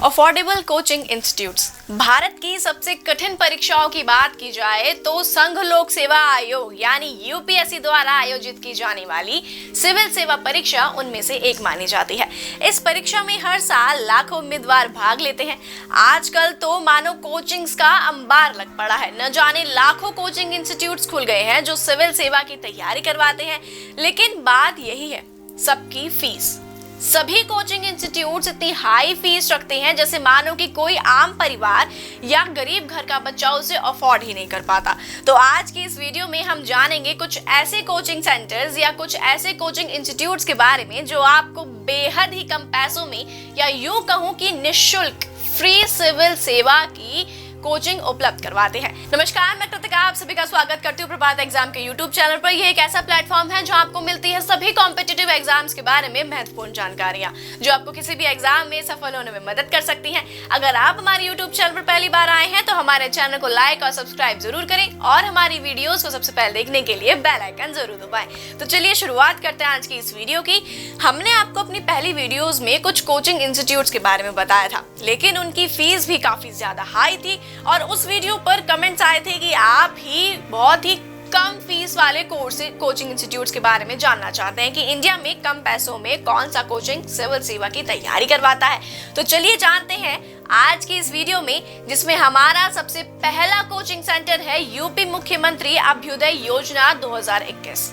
Affordable coaching institutes. Bharat की सबसे कठिन परीक्षाओं की बात की जाए तो संघ लोक सेवा आयोग यानी यूपीएससी द्वारा आयोजित की जाने वाली सिविल सेवा परीक्षा उनमें से एक मानी जाती है। इस परीक्षा में हर साल लाखों उम्मीदवार भाग लेते हैं। आजकल तो मानो कोचिंग्स का अंबार लग पड़ा है। न जाने लाखों कोचिंग इंस्टीट्यूट्स खुल गए हैं जो सिविल सेवा की तैयारी करवाते हैं। लेकिन बात यही है, सबकी फीस। सभी कोचिंग इंस्टीट्यूट्स इतनी हाई फीस रखते हैं जैसे मानो कि कोई आम परिवार या गरीब घर का बच्चा उसे अफोर्ड ही नहीं कर पाता। तो आज की इस वीडियो में हम जानेंगे कुछ ऐसे कोचिंग सेंटर्स या कुछ ऐसे कोचिंग इंस्टीट्यूट्स के बारे में जो आपको बेहद ही कम पैसों में या यूं कहूं कि निःशुल्क फ्री सिविल सेवा की कोचिंग उपलब्ध करवाते हैं। नमस्कार, मैं कृतिका आप सभी का स्वागत करती हूँ प्रभात एग्जाम के यूट्यूब चैनल पर। यह एक ऐसा प्लेटफॉर्म है जहाँ आपको मिलती है सभी कॉम्पिटिटिव एग्जाम्स के बारे में महत्वपूर्ण जानकारियाँ जो आपको किसी भी एग्जाम में सफल होने में मदद कर सकती हैं। अगर आप हमारे यूट्यूब चैनल पर पहली बार आए हैं तो हमारे चैनल को लाइक और सब्सक्राइब जरूर करें और हमारी वीडियोज को सबसे पहले देखने के लिए बेल आइकन जरूर दबाएं। तो चलिए शुरुआत करते हैं आज की इस वीडियो की। हमने आपको अपनी पहली वीडियोज में कुछ कोचिंग इंस्टीट्यूट्स के बारे में बताया था, लेकिन उनकी फीस भी काफी ज्यादा हाई थी और उस वीडियो पर कमेंट्स आए थे कि आप ही बहुत ही कम फीस वाले कोचिंग इंस्टीट्यूट्स के बारे में जानना चाहते हैं कि इंडिया में कम पैसों में कौन सा कोचिंग सिविल सेवा की तैयारी करवाता है। तो चलिए जानते हैं आज की इस वीडियो में, जिसमें हमारा सबसे पहला कोचिंग सेंटर है यूपी मुख्यमंत्री अभ्युदय योजना 2021।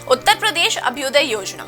उत्तर प्रदेश अभ्युदय योजना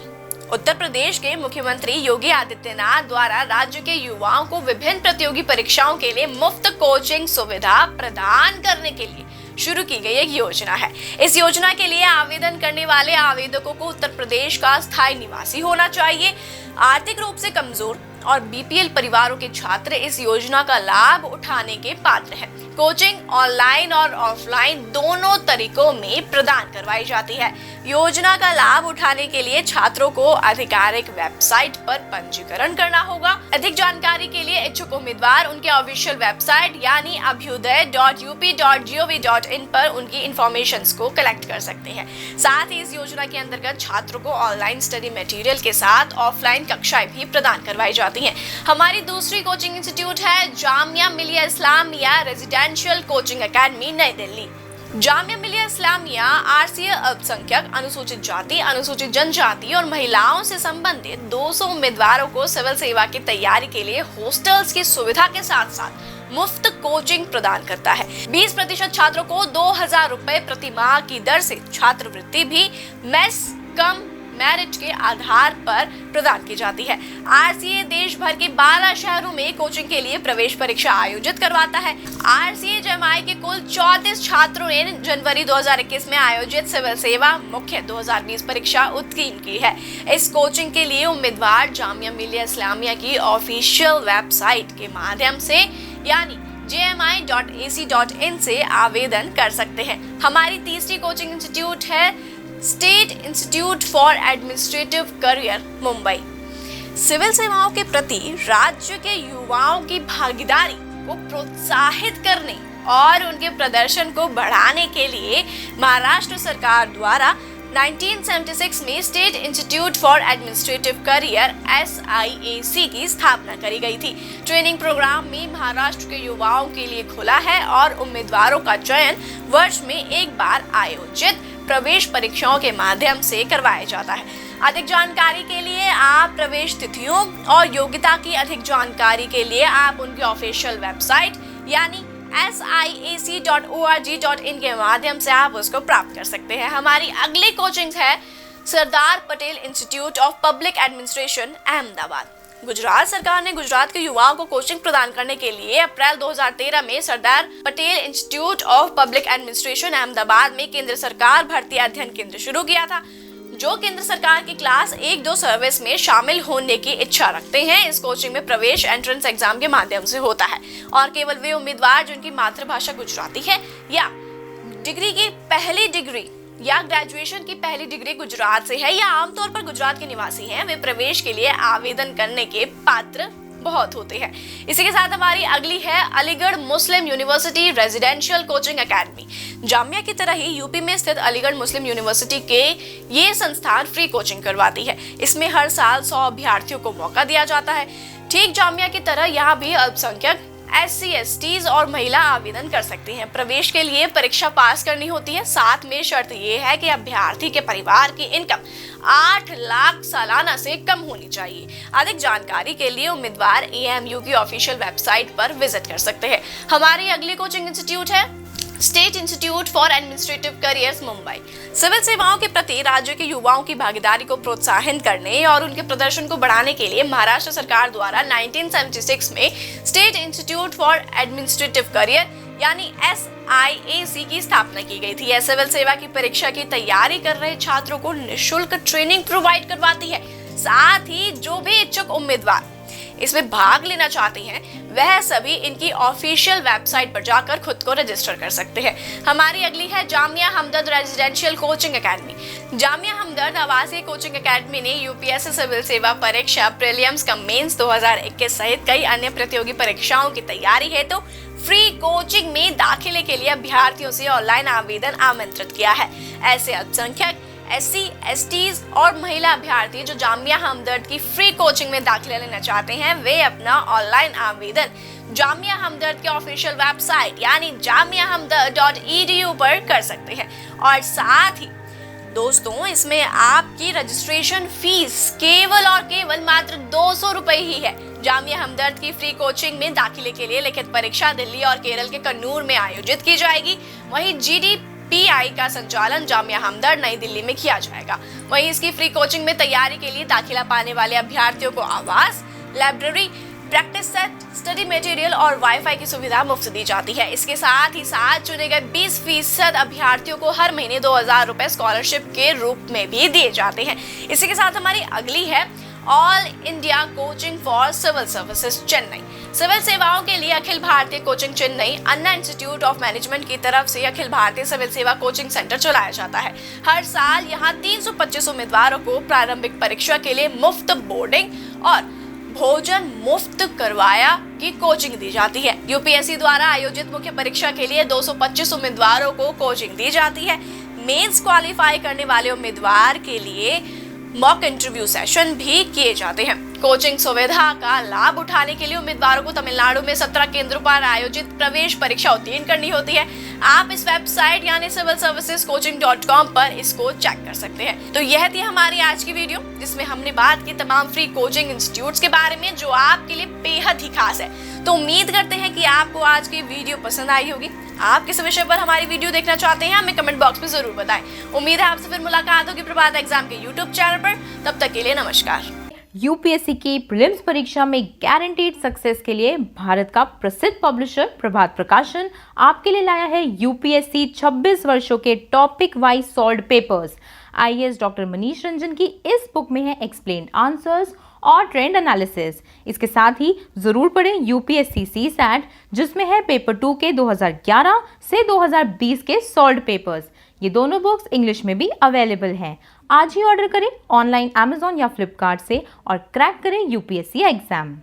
उत्तर प्रदेश के मुख्यमंत्री योगी आदित्यनाथ द्वारा राज्य के युवाओं को विभिन्न प्रतियोगी परीक्षाओं के लिए मुफ्त कोचिंग सुविधा प्रदान करने के लिए शुरू की गई एक योजना है। इस योजना के लिए आवेदन करने वाले आवेदकों को उत्तर प्रदेश का स्थायी निवासी होना चाहिए। आर्थिक रूप से कमजोर और बीपीएल परिवारों के छात्र इस योजना का लाभ उठाने के पात्र हैं। कोचिंग ऑनलाइन और ऑफलाइन दोनों तरीकों में प्रदान करवाई जाती है। योजना का लाभ उठाने के लिए छात्रों को आधिकारिक वेबसाइट पर पंजीकरण करना होगा। अधिक जानकारी के लिए इच्छुक उम्मीदवार उनके ऑफिशियल वेबसाइट यानी abhyuday.up.gov.in पर उनकी इंफॉर्मेशंस को कलेक्ट कर सकते हैं। साथ ही इस योजना के अंतर्गत छात्रों को ऑनलाइन स्टडी मटेरियल के साथ ऑफलाइन कक्षाएं भी प्रदान करवाई जाती हैं। हमारी दूसरी कोचिंग इंस्टीट्यूट है Jamia Millia Islamia residential coaching academy, नई दिल्ली। जामिया मिलिया इस्लामिया आरसीए अल्पसंख्यक, अनुसूचित जाति, अनुसूचित जनजाति और महिलाओं से संबंधित 200 उम्मीदवारों को सिविल सेवा की तैयारी के लिए हॉस्टल्स की सुविधा के साथ साथ मुफ्त कोचिंग प्रदान करता है। 20% छात्रों को 2000 रुपए प्रति माह की दर से छात्रवृत्ति भी मेस कम मेरिट के आधार पर प्रदान की जाती है। आरसीए देश भर के 12 शहरों में कोचिंग के लिए प्रवेश परीक्षा आयोजित करवाता है। आरसीए जमाई के कुल 34 छात्रों ने जनवरी 2021 में आयोजित सिविल सेवा मुख्य 2020 परीक्षा उत्तीर्ण की है। इस कोचिंग के लिए उम्मीदवार जामिया मिलिया इस्लामिया की ऑफिशियल वेबसाइट के माध्यम से यानी jmi.ac.in से आवेदन कर सकते हैं। हमारी तीसरी कोचिंग इंस्टीट्यूट है state institute for administrative career, Mumbai. Civil सेवाओं के प्रति राज्य के युवाओं की भागीदारी को प्रोत्साहित करने और उनके प्रदर्शन को बढ़ाने के लिए महाराष्ट्र सरकार द्वारा 1976 में state institute for administrative career SIAC की स्थापना करी गई थी। ट्रेनिंग प्रोग्राम में महाराष्ट्र के युवाओं के लिए खुला है और उम्मीदवारों का चयन वर्ष में एक बार आयोजित प्रवेश परीक्षाओं के माध्यम से करवाया जाता है। अधिक जानकारी के लिए आप प्रवेश तिथियों और योग्यता की अधिक जानकारी के लिए आप उनकी ऑफिशियल वेबसाइट यानी siac.org.in के माध्यम से आप उसको प्राप्त कर सकते हैं। हमारी अगली कोचिंग है Sardar Patel institute of public administration, Ahmedabad. Gujarat सरकार ने गुजरात के युवाओं को कोचिंग प्रदान करने के लिए अप्रैल 2013 में Sardar Patel institute of public administration Ahmedabad में केंद्र सरकार भर्ती अध्ययन केंद्र शुरू किया था। जो केंद्र सरकार की क्लास 1-2 सर्विस में शामिल होने की इच्छा रखते हैं, इस कोचिंग में प्रवेश एंट्रेंस एग्जाम के माध्यम से होता है और केवल वे उम्मीदवार जिनकी मातृभाषा गुजराती है या डिग्री की पहली डिग्री या ग्रेजुएशन की पहली डिग्री गुजरात से है या आमतौर पर गुजरात के निवासी हैं, वे प्रवेश के लिए आवेदन करने के पात्र बहुत होते हैं। इसी के साथ हमारी अगली है Aligarh Muslim university residential coaching academy. Jamia की तरह ही यूपी में स्थित अलीगढ़ मुस्लिम यूनिवर्सिटी के ये संस्थान फ्री कोचिंग करवाती है। इसमें हर साल 100 अभ्यर्थियों को मौका दिया जाता है। ठीक जामिया की तरह यहाँ भी अल्पसंख्यक, SC, STs और महिला आवेदन कर सकती हैं। प्रवेश के लिए परीक्षा पास करनी होती है। साथ में शर्त यह है कि अभ्यर्थी के परिवार की इनकम 8 लाख सालाना से कम होनी चाहिए। अधिक जानकारी के लिए उम्मीदवार AMU की ऑफिशियल वेबसाइट पर विजिट कर सकते हैं। हमारी अगली कोचिंग इंस्टीट्यूट है state institute for administrative careers Mumbai. Civil सेवाओं के प्रति राज्य के युवाओं की भागीदारी को प्रोत्साहित करने और उनके प्रदर्शन को बढ़ाने के लिए महाराष्ट्र सरकार द्वारा 1976 में state institute for administrative career यानी SIAC की स्थापना की गई थी। यह सिविल सेवा की परीक्षा की तैयारी कर रहे छात्रों को निःशुल्क ट्रेनिंग प्रोवाइड करवाती है। साथ ही जो भी इच्छुक उम्मीदवार इसमें भाग लेना चाहते हैं वह सभी इनकी ऑफिशियल वेबसाइट पर जाकर खुद को रजिस्टर कर सकते हैं। हमारी अगली है जामिया हमदर्द रेजिडेंशियल कोचिंग एकेडमी। जामिया हमदर्द आवासीय कोचिंग एकेडमी ने UPSC सिविल सेवा परीक्षा प्रीलिम्स कम मेंस 2021 सहित कई अन्य प्रतियोगी परीक्षाओं की तैयारी हेतु फ्री कोचिंग में दाखिले के लिए अभ्यर्थियों से ऑनलाइन आवेदन आमंत्रित किया है। ऐसे अल्पसंख्यक, SC, STs और महिला अभ्यर्थी जो जामिया हमदर्द की फ्री कोचिंग में दाखिला लेना चाहते हैं वे अपना ऑनलाइन आवेदन जामिया हमदर्द के ऑफिशियल वेबसाइट यानी jamiahamdard.edu पर कर सकते हैं। और साथ ही दोस्तों इसमें आपकी रजिस्ट्रेशन फीस केवल और केवल मात्र 200 रुपए ही है। जामिया हमदर्द की फ्री कोचिंग में दाखिले के लिए लिखित परीक्षा दिल्ली और केरल के कन्नूर में आयोजित की जाएगी। वहीं GDPI का संचालन जामिया हमदर्द नई दिल्ली में किया जाएगा। वहीं इसकी फ्री कोचिंग में तैयारी के लिए दाखिला पाने वाले अभ्यर्थियों को आवास, library, practice set, study material और वाईफाई की सुविधा मुफ्त दी जाती है। इसके साथ ही साथ चुने गए 20% अभ्यर्थियों को हर महीने 2000 रुपए स्कॉलरशिप के रूप में भी दिए जाते हैं। इसी के साथ हमारी अगली है all India coaching for civil services Chennai. सिविल सेवाओं के लिए अखिल भारतीय coaching Chennai Anna institute of management की तरफ से अखिल भारतीय सिविल सेवा कोचिंग सेंटर चलाया जाता है। हर साल यहाँ 325 उम्मीदवारों को प्रारंभिक परीक्षा के लिए मुफ्त बोर्डिंग और भोजन मुफ्त करवाया की कोचिंग दी जाती है। UPSC द्वारा आयोजित मुख्य परीक्षा के लिए 225 उम्मीदवारों को कोचिंग दी जाती है। मेंस क्वालिफाई करने वाले उम्मीदवार के लिए मॉक इंटरव्यू सेशन भी किए जाते हैं। कोचिंग सुविधा का लाभ उठाने के लिए उम्मीदवारों को तमिलनाडु में 17 केंद्रों पर आयोजित प्रवेश परीक्षा उत्तीर्ण करनी होती है। आप इस वेबसाइट यानी civilservicescoaching.com पर इसको चेक कर सकते हैं। तो यह थी हमारी आज की वीडियो जिसमें हमने बात की तमाम फ्री कोचिंग इंस्टीट्यूट्स के बारे में जो आपके लिए बेहद ही खास है। तो उम्मीद करते हैं कि आपको आज की वीडियो पसंद आई होगी। आप किस विषय पर हमारी वीडियो देखना चाहते हैं हमें कमेंट बॉक्स में जरूर बताएं। उम्मीद है आपसे फिर मुलाकात होगी प्रभात एग्जाम के YouTube चैनल पर। तब तक के लिए नमस्कार। UPSC की प्रीलिम्स परीक्षा में गारंटीड सक्सेस के लिए भारत का प्रसिद्ध पब्लिशर प्रभात प्रकाशन आपके लिए लाया है UPSC 26 वर्षों के topic wise solved papers. IAS doctor Manish Ranjan की इस बुक में है एक्सप्लेन्ड आंसर्स और ट्रेंड एनालिसिस। इसके साथ ही जरूर पढ़ें UPSC CSAT जिसमें है पेपर 2 के 2011 से 2020 के सॉल्व्ड पेपर्स। ये दोनों बुक्स इंग्लिश में भी अवेलेबल हैं। आज ही ऑर्डर करें ऑनलाइन Amazon या Flipkart से और क्रैक करें UPSC एग्जाम।